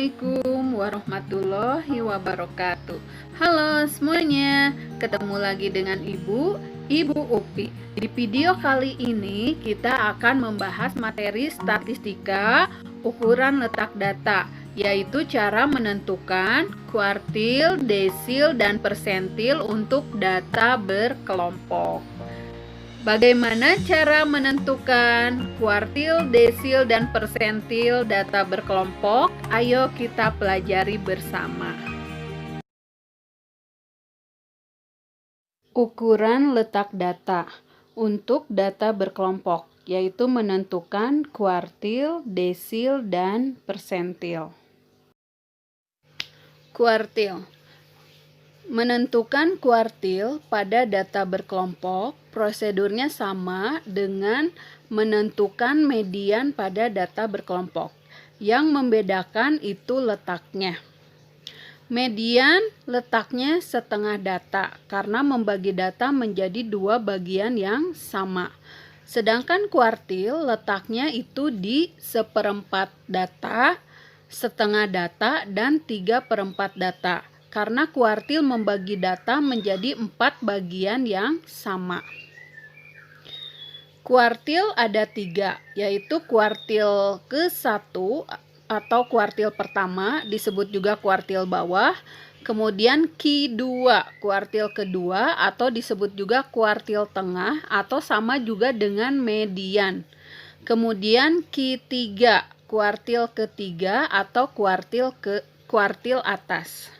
Assalamualaikum warahmatullahi wabarakatuh. Halo semuanya, ketemu lagi dengan Ibu Upi. Di video kali ini kita akan membahas materi statistika ukuran letak data, yaitu cara menentukan kuartil, desil, dan persentil untuk data berkelompok. Bagaimana cara menentukan kuartil, desil, dan persentil data berkelompok? Ayo kita pelajari bersama. Ukuran letak data untuk data berkelompok, yaitu menentukan kuartil, desil, dan persentil. Kuartil. Menentukan kuartil pada data berkelompok, prosedurnya sama dengan menentukan median pada data berkelompok. Yang membedakan itu letaknya. Median letaknya setengah data karena membagi data menjadi dua bagian yang sama. Sedangkan kuartil letaknya itu di 1/4 data, setengah data, dan 3/4 data. Karena kuartil membagi data menjadi 4 bagian yang sama. Kuartil ada 3, yaitu kuartil ke-1 atau kuartil pertama, disebut juga kuartil bawah. Kemudian Q2, kuartil kedua atau disebut juga kuartil tengah atau sama juga dengan median. Kemudian Q3, kuartil ketiga atau kuartil atas.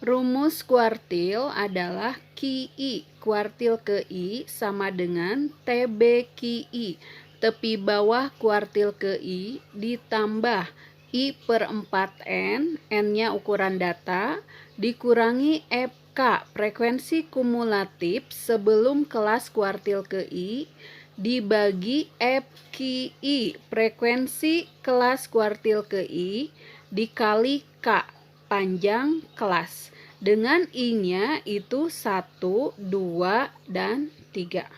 Rumus kuartil adalah QI, kuartil ke I sama dengan TB QI, tepi bawah kuartil ke I ditambah I/4N, N-nya ukuran data, dikurangi FK, frekuensi kumulatif sebelum kelas kuartil ke I, dibagi FQI, frekuensi kelas kuartil ke I, dikali K, panjang kelas. Dengan I-nya itu 1, 2, dan 3.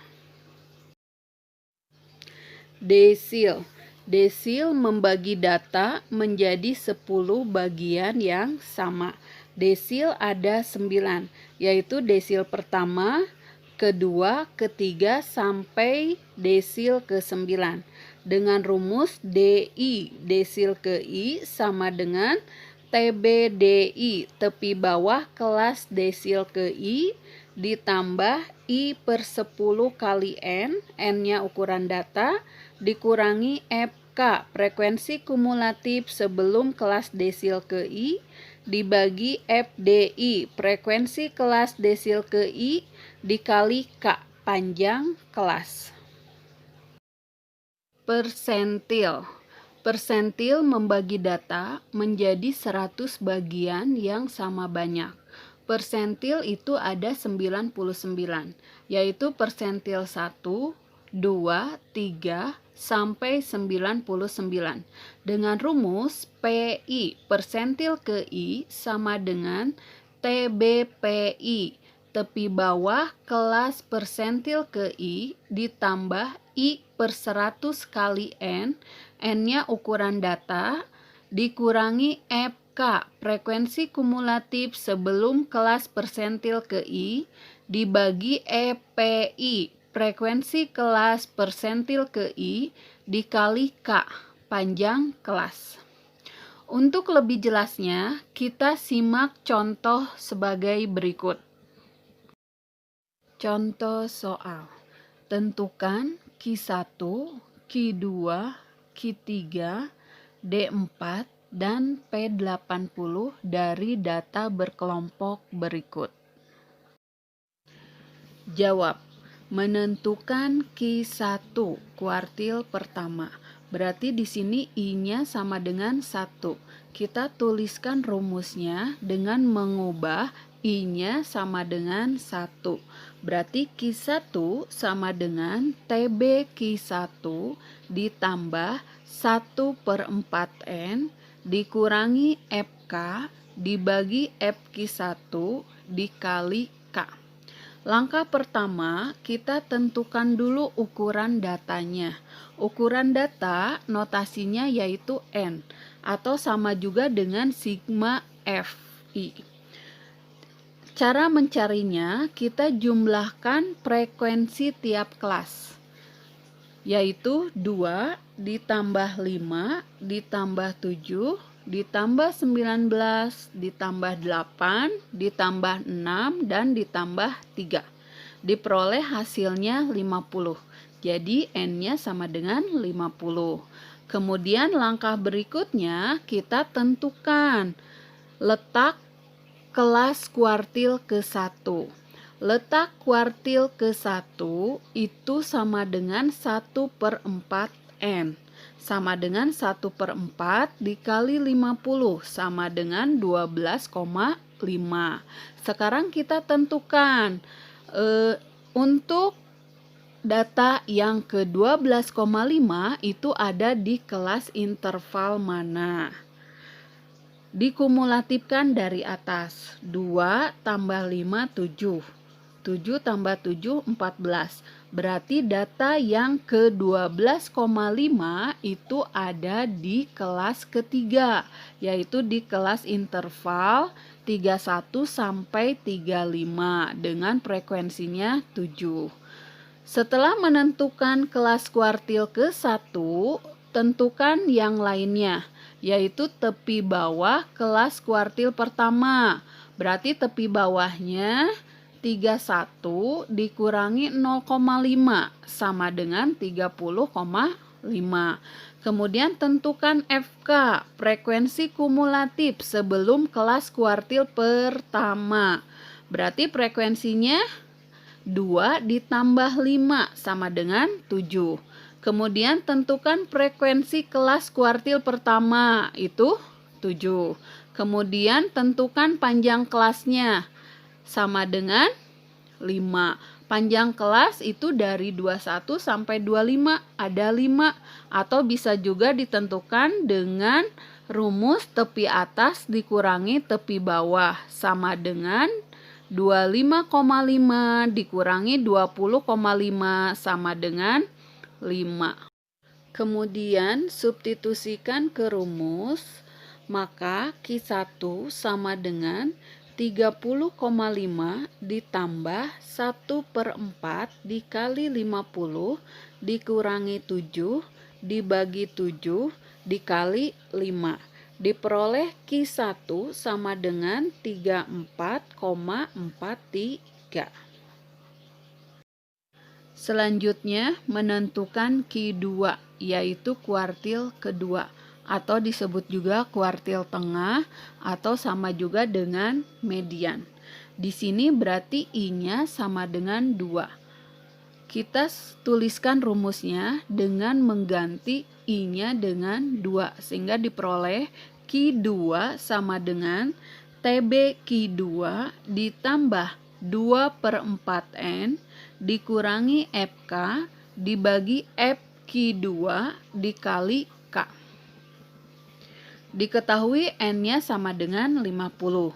Desil. Desil membagi data menjadi 10 bagian yang sama. Desil ada 9, yaitu desil pertama, kedua, ketiga, sampai desil ke-9. Dengan rumus DI, desil ke I, sama dengan TBDI, tepi bawah kelas desil ke I, ditambah I/10 kali N, N-nya ukuran data, dikurangi FK, frekuensi kumulatif sebelum kelas desil ke I, dibagi FDI, frekuensi kelas desil ke I, dikali K, panjang kelas. Persentil. Persentil membagi data menjadi 100 bagian yang sama banyak. Persentil itu ada 99, yaitu persentil 1, 2, 3, sampai 99. Dengan rumus PI, persentil ke I, sama dengan TBPI, tepi bawah kelas persentil ke I, ditambah I/100 kali N, N-nya ukuran data, dikurangi FK, frekuensi kumulatif sebelum kelas persentil ke I, dibagi EPI, frekuensi kelas persentil ke I, dikali K, panjang kelas. Untuk lebih jelasnya, kita simak contoh sebagai berikut. Contoh soal. Tentukan Q1, Q2, Q3, D4, dan P80 dari data berkelompok berikut. Jawab. Menentukan Q1, kuartil pertama. Berarti di sini I-nya sama dengan 1. Kita tuliskan rumusnya dengan mengubah I-nya sama dengan 1. Berarti Q1 sama dengan TB Q1 ditambah 1/4N dikurangi FK dibagi FQ1 dikali K. Langkah pertama, kita tentukan dulu ukuran datanya. Ukuran data notasinya yaitu N. atau sama juga dengan sigma Fi. Cara mencarinya, kita jumlahkan frekuensi tiap kelas, yaitu 2 ditambah 5 ditambah 7 ditambah 19 ditambah 8 ditambah 6 dan ditambah 3. Diperoleh hasilnya 50. Jadi N-nya sama dengan 50. Kemudian langkah berikutnya kita tentukan letak kelas kuartil ke-1. Letak kuartil ke-1 itu sama dengan 1/4 N. Sama dengan 1/4 dikali 50 sama dengan 12,5. Sekarang kita tentukan untuk data yang ke-12,5 itu ada di kelas interval mana. Dikumulatifkan dari atas. 2 tambah 5, 7. 7 tambah 7, 14. Berarti data yang ke-12,5 itu ada di kelas ketiga, yaitu di kelas interval 31 sampai 35 dengan frekuensinya 7. Setelah menentukan kelas kuartil ke-1, tentukan yang lainnya, yaitu tepi bawah kelas kuartil pertama. Berarti tepi bawahnya 31 dikurangi 0,5 sama dengan 30,5. Kemudian tentukan FK, frekuensi kumulatif sebelum kelas kuartil pertama. Berarti frekuensinya 2 ditambah 5 sama dengan 7. Kemudian tentukan frekuensi kelas kuartil pertama, itu 7. Kemudian tentukan panjang kelasnya, sama dengan 5. Panjang kelas itu dari 21 sampai 25, ada 5. Atau bisa juga ditentukan dengan rumus tepi atas dikurangi tepi bawah, sama dengan 25,5 dikurangi 20,5 sama dengan 5. Kemudian substitusikan ke rumus, maka Q1 sama dengan 30,5 ditambah 1/4 dikali 50 dikurangi 7 dibagi 7 dikali 5. Diperoleh Q1 sama dengan 34,43. Selanjutnya menentukan Q2, yaitu kuartil kedua, atau disebut juga kuartil tengah atau sama juga dengan median. Di sini berarti I-nya sama dengan 2. Kita tuliskan rumusnya dengan mengganti I-nya dengan 2, sehingga diperoleh Q2 sama dengan TB Q2 ditambah 2/4 N dikurangi FK dibagi FQ2 dikali K. Diketahui N-nya sama dengan 50.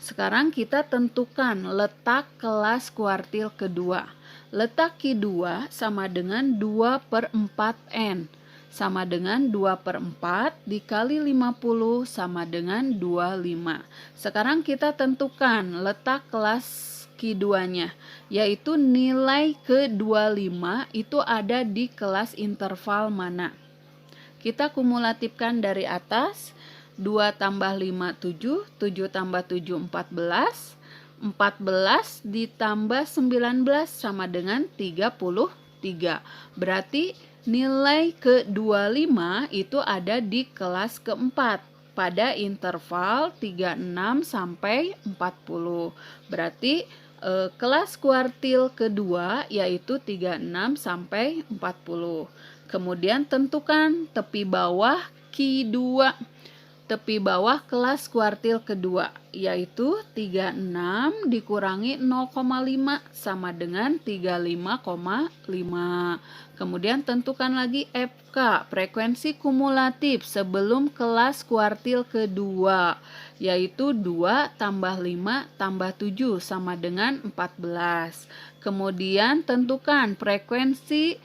Sekarang kita tentukan letak kelas kuartil kedua. Letak Q2 sama dengan 2/4 N. Sama dengan 2/4 dikali 50 sama dengan 25. Sekarang kita tentukan letak kelas Q2-nya, yaitu nilai ke-25 itu ada di kelas interval mana. Kita kumulatifkan dari atas. 2 tambah 5, 7. 7 tambah 7, 14. 14 ditambah 19 sama dengan 33. Berarti nilai ke-25 itu ada di kelas keempat pada interval 36 sampai 40. Berarti kelas kuartil kedua yaitu 36 sampai 40. Kemudian tentukan tepi bawah Q2. Tepi bawah kelas kuartil kedua yaitu 36 dikurangi 0,5 sama dengan 35,5. Kemudian tentukan lagi FK, frekuensi kumulatif sebelum kelas kuartil kedua, yaitu 2 tambah 5 tambah 7 sama dengan 14. Kemudian tentukan frekuensi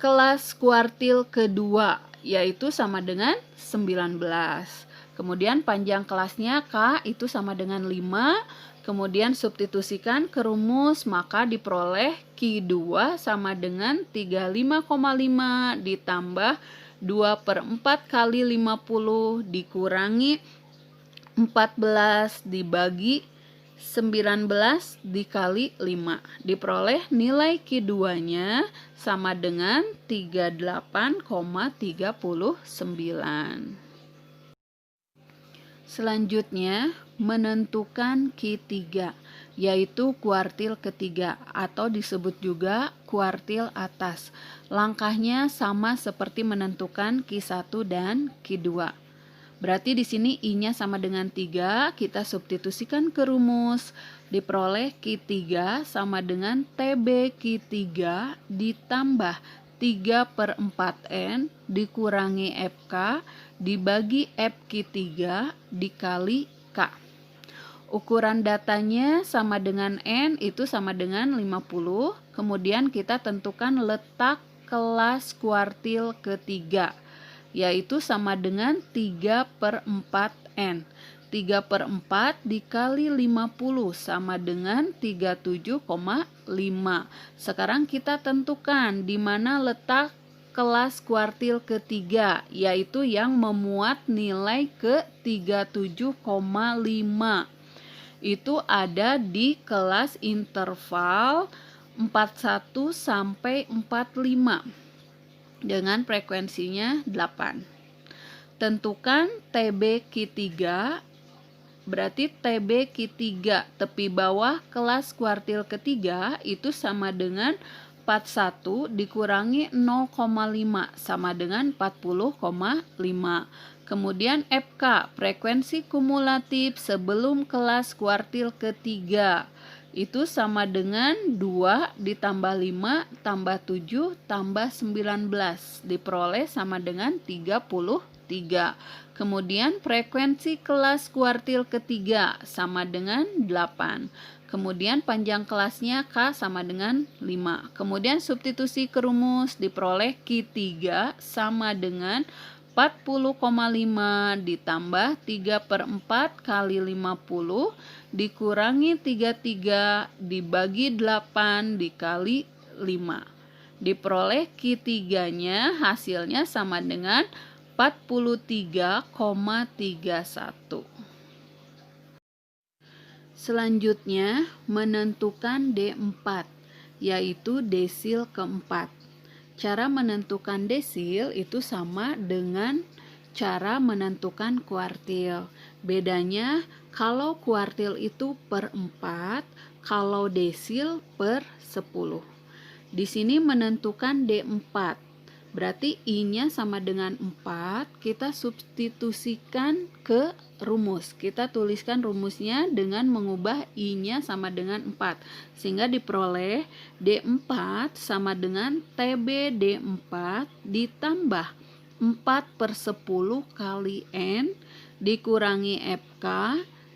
kelas kuartil kedua, yaitu sama dengan 19. Kemudian panjang kelasnya K itu sama dengan 5. Kemudian substitusikan ke rumus, maka diperoleh Q2 sama dengan 35,5 ditambah 2/4 kali 50 dikurangi 14 dibagi 19 dikali 5. Diperoleh nilai Q2-nya sama dengan 38,39. Selanjutnya, menentukan Q3, yaitu kuartil ketiga atau disebut juga kuartil atas. Langkahnya sama seperti menentukan Q1 dan Q2. Berarti di sini I-nya sama dengan 3, kita substitusikan ke rumus. Diperoleh Q3 sama dengan TB Q3 ditambah 3/4N dikurangi FK dibagi FQ3 dikali K. Ukuran datanya sama dengan N itu sama dengan 50. Kemudian kita tentukan letak kelas kuartil ketiga, yaitu sama dengan 3/4N. 3/4 dikali 50 sama dengan 37,5. Sekarang kita tentukan di mana letak kelas kuartil ketiga, yaitu yang memuat nilai ke 37,5. Itu ada di kelas interval 41 sampai 45 dengan frekuensinya 8. Tentukan TB Q3, berarti TB Q3 tepi bawah kelas kuartil ketiga itu sama dengan 41 dikurangi 0,5 sama dengan 40,5. Kemudian FK, frekuensi kumulatif sebelum kelas kuartil ketiga, itu sama dengan 2 ditambah 5 tambah 7 tambah 19. Diperoleh sama dengan 33. Kemudian frekuensi kelas kuartil ketiga sama dengan 8. Kemudian panjang kelasnya K sama dengan 5. Kemudian substitusi ke rumus, diperoleh Q3 sama dengan 40,5 ditambah 3/4 kali 50 dikurangi 33 dibagi 8 dikali 5. Diperoleh Q3-nya hasilnya sama dengan 43,31. Selanjutnya, menentukan D4, yaitu desil keempat. Cara menentukan desil itu sama dengan cara menentukan kuartil. Bedanya, kalau kuartil itu per 4, kalau desil per 10. Di sini menentukan D4. Berarti I-nya sama dengan 4, kita substitusikan ke rumus. Kita tuliskan rumusnya dengan mengubah I-nya sama dengan 4. Sehingga diperoleh D4 sama dengan TB D4 ditambah 4/10 kali N dikurangi FK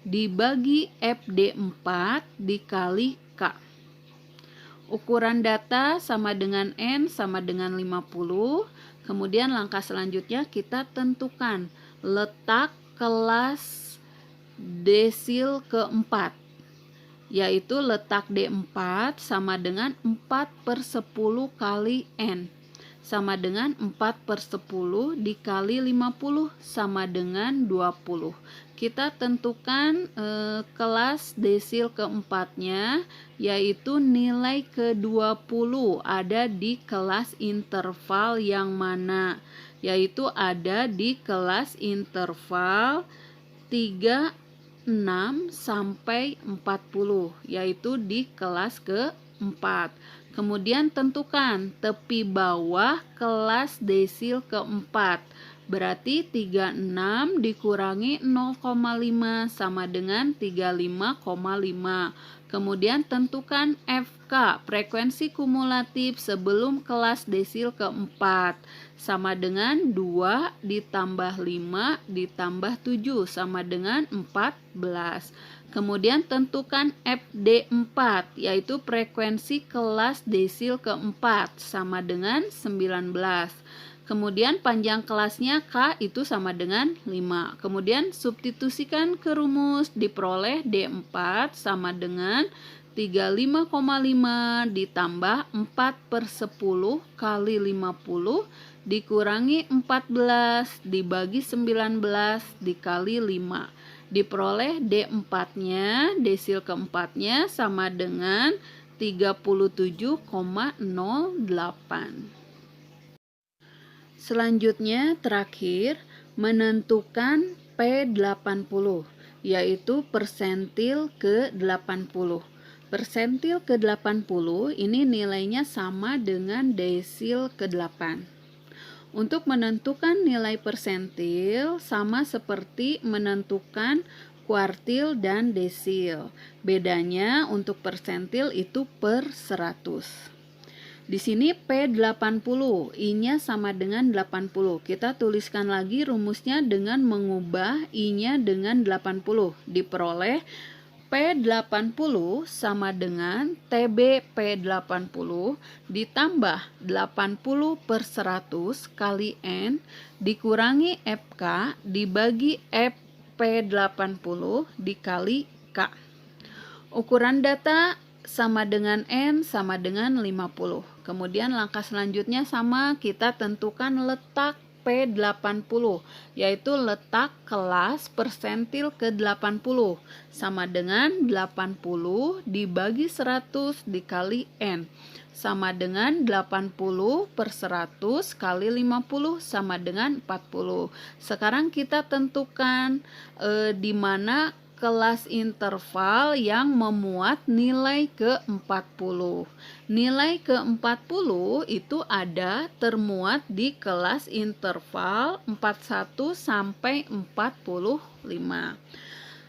dibagi FD4 dikali K. Ukuran data sama dengan N sama dengan 50. Kemudian langkah selanjutnya kita tentukan letak kelas desil keempat, yaitu letak D4 sama dengan 4/10 kali N sama dengan 4/10 dikali 50 sama dengan 20. Kita tentukan kelas desil keempatnya, yaitu nilai ke-20 ada di kelas interval yang mana? Yaitu ada di kelas interval 36 sampai 40, yaitu di kelas ke-4. Kemudian tentukan tepi bawah kelas desil keempat. Berarti 36 dikurangi 0,5 sama dengan 35,5. Kemudian tentukan FK, frekuensi kumulatif sebelum kelas desil keempat, sama dengan 2 ditambah 5 ditambah 7 sama dengan 14. Kemudian tentukan FD4, yaitu frekuensi kelas desil keempat, sama dengan 19. Kemudian panjang kelasnya K itu sama dengan 5. Kemudian substitusikan ke rumus, diperoleh D4 sama dengan 35,5 ditambah 4/10 kali 50 dikurangi 14 dibagi 19 dikali 5. Diperoleh D4-nya, desil keempatnya sama dengan 37,08. Selanjutnya terakhir menentukan P80 yaitu persentil ke-80. Persentil ke-80 ini nilainya sama dengan desil ke-8. Untuk menentukan nilai persentil sama seperti menentukan kuartil dan desil. Bedanya untuk persentil itu per 100. Di sini P80, I-nya sama dengan 80. Kita tuliskan lagi rumusnya dengan mengubah I-nya dengan 80. Diperoleh P80 sama dengan TB P80 ditambah 80/100 kali N dikurangi FK dibagi P80 dikali K. Ukuran data sama dengan N sama dengan 50. Kemudian langkah selanjutnya sama, kita tentukan letak P80, yaitu letak kelas persentil ke-80 sama dengan 80 dibagi 100 dikali N sama dengan 80/100 kali 50 sama dengan 40. Sekarang kita tentukan di mana kelas interval yang memuat nilai ke-40. Nilai ke-40 itu ada termuat di kelas interval 41 sampai 45.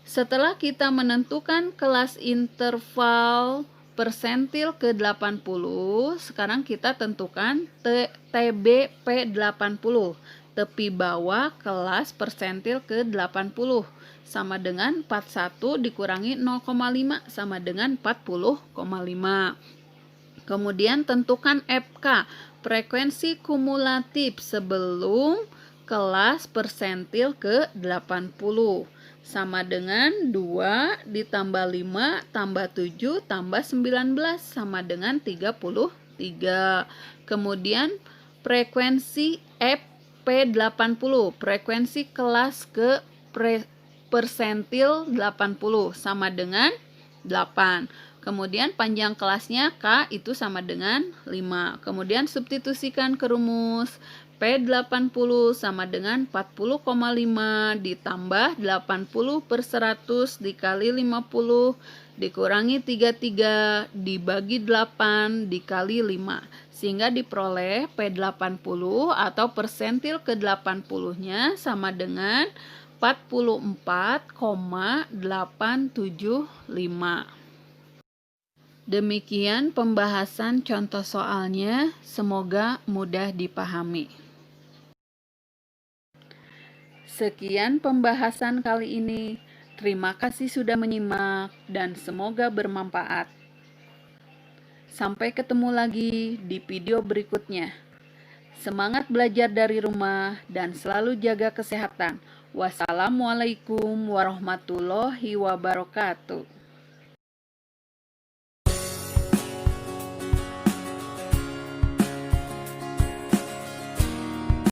Setelah kita menentukan kelas interval persentil ke-80, sekarang kita tentukan TB P80, tepi bawah kelas persentil ke-80 sama dengan 41 dikurangi 0,5 sama dengan 40,5. Kemudian tentukan FK, frekuensi kumulatif sebelum kelas persentil ke-80 sama dengan 2 ditambah 5 tambah 7 tambah 19 sama dengan 33. Kemudian frekuensi P80, frekuensi kelas ke persentil 80 sama dengan 8. Kemudian panjang kelasnya K itu sama dengan 5. Kemudian substitusikan ke rumus, P80 sama dengan 40,5 ditambah 80/100 dikali 50 dikurangi 33 dibagi 8 dikali 5. Sehingga diperoleh P80 atau persentil ke-80-nya sama dengan 44,875. Demikian pembahasan contoh soalnya, semoga mudah dipahami. Sekian pembahasan kali ini. Terima kasih sudah menyimak dan semoga bermanfaat. Sampai ketemu lagi di video berikutnya. Semangat belajar dari rumah dan selalu jaga kesehatan. Wassalamualaikum warahmatullahi wabarakatuh.